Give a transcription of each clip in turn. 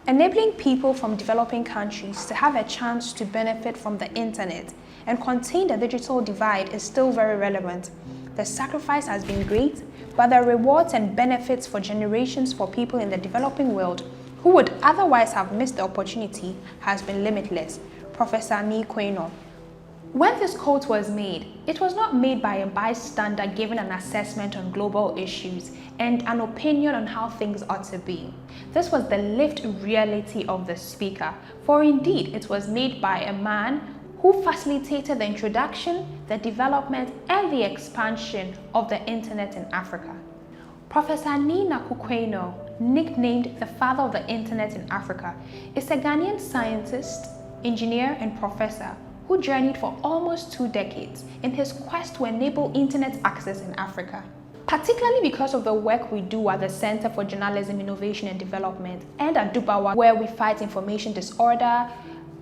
Enabling people from developing countries to have a chance to benefit from the internet and contain the digital divide is still very relevant. The sacrifice has been great, but the rewards and benefits for generations for people in the developing world who would otherwise have missed the opportunity has been limitless. Professor Nii Quaynor. When this quote was made, it was not made by a bystander giving an assessment on global issues and an opinion on how things ought to be. This was the lived reality of the speaker, for indeed it was made by a man who facilitated the introduction, the development, and the expansion of the internet in Africa. Professor Nii Narku Quaynor, nicknamed the father of the internet in Africa, is a Ghanaian scientist, engineer, and professor who journeyed for almost 2 decades in his quest to enable internet access in Africa. Particularly because of the work we do at the Center for Journalism, Innovation and Development and at Dubawa, where we fight information disorder,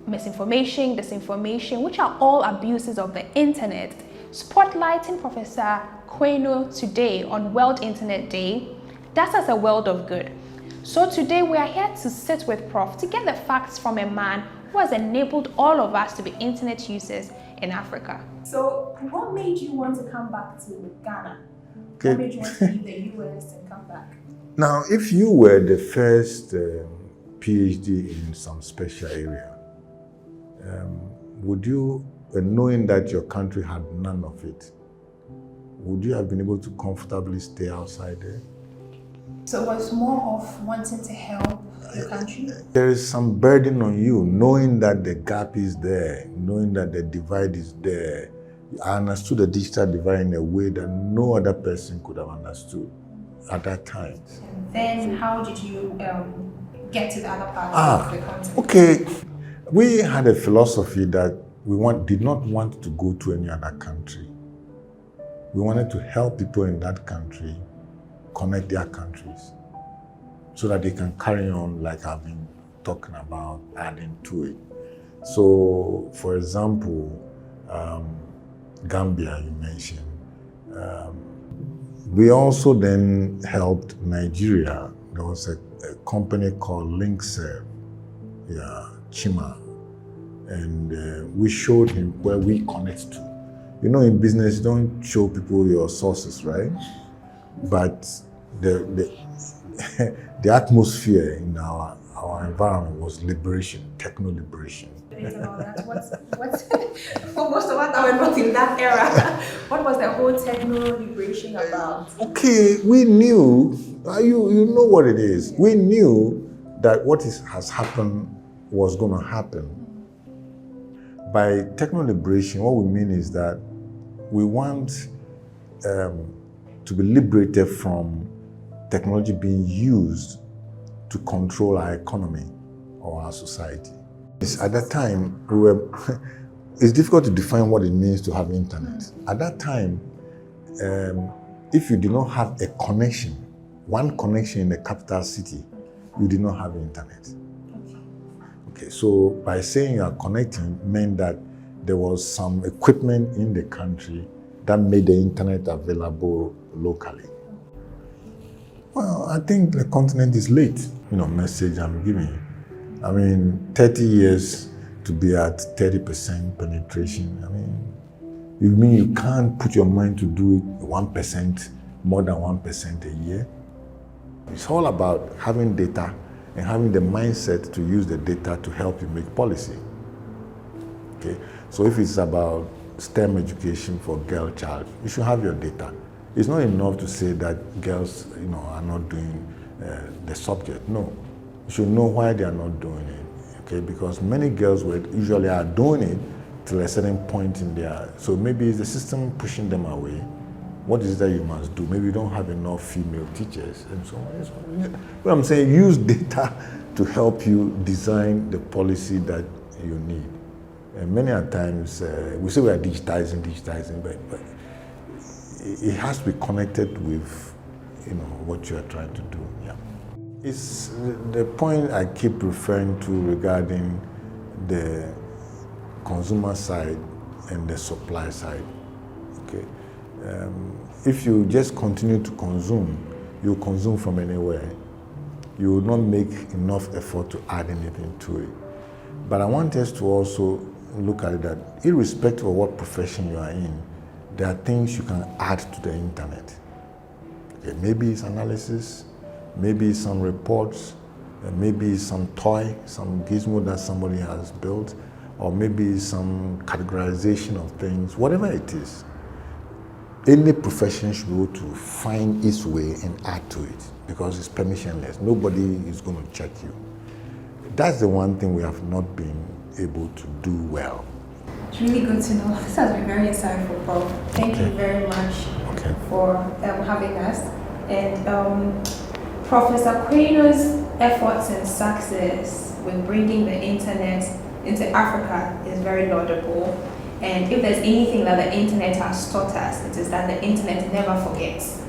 misinformation, disinformation, which are all abuses of the internet. Spotlighting Professor Quaynor today on World Internet Day does us a world of good. So today we are here to sit with Prof to get the facts from a man who has enabled all of us to be internet users in Africa. So what made you want to come back to Ghana? Okay. What made you want to leave the US and come back? Now, if you were the first PhD in some special area, would you, knowing that your country had none of it, would you have been able to comfortably stay outside there? So it was more of wanting to help the country? There is some burden on you, knowing that the gap is there, knowing that the divide is there. I understood the digital divide in a way that no other person could have understood at that time. And then how did you get to the other part of the continent? Okay, we had a philosophy that we did not want to go to any other country. We wanted to help people in that country connect their countries so that they can carry on like I've been talking about, adding to it. So, for example, Gambia, you mentioned. We also then helped Nigeria. There was a company called LinkServe, Chima, and we showed him where we connect to. You know, in business, you don't show people your sources, right? But the atmosphere in our environment was liberation, techno-liberation. For most of us that were not in that era, what was the whole techno-liberation about? Okay, we knew, you know what it is. We knew that what has happened was going to happen. By techno-liberation, what we mean is that we want to be liberated from technology being used to control our economy or our society. At that time, it's difficult to define what it means to have internet. At that time, if you did not have a connection, one connection in the capital city, you did not have internet. Okay, so by saying you are connecting meant that there was some equipment in the country that made the internet available locally. Well, I think the continent is late, message I'm giving you. I mean, 30 years to be at 30% penetration. You mean you can't put your mind to do it 1%, more than 1% a year? It's all about having data and having the mindset to use the data to help you make policy. Okay? So if it's about STEM education for girl child, you should have your data. It's not enough to say that girls, are not doing the subject. No, you should know why they are not doing it. Okay, because many girls usually are doing it till a certain point in their. So maybe it's the system pushing them away. What is it that you must do? Maybe you don't have enough female teachers and so on. But I'm saying use data to help you design the policy that you need. And many a times we say we are digitizing, but it has to be connected with, what you are trying to do. Yeah, it's the point I keep referring to regarding the consumer side and the supply side. Okay, if you just continue to consume, you consume from anywhere. you will not make enough effort to add anything to it. But I want us to also look at it that irrespective of what profession you are in, there are things you can add to the internet. Okay, maybe it's analysis, maybe it's some reports, maybe it's some toy, some gizmo that somebody has built, or maybe some categorization of things, whatever it is. Any profession should be able to find its way and add to it because it's permissionless. Nobody is going to check you. That's the one thing we have not been able to do well. It's really good to know. This has been very insightful, Prof. Thank you very much for having us. And Professor Quaynor's efforts and success with bringing the internet into Africa is very laudable. And if there's anything that the internet has taught us, it is that the internet never forgets.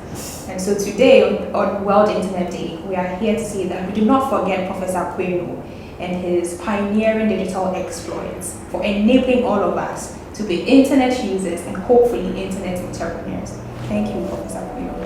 And so today, on World Internet Day, we are here to say that we do not forget Professor Quaynor and his pioneering digital exploits for enabling all of us to be internet users and hopefully internet entrepreneurs. Thank you, Professor Quaynor.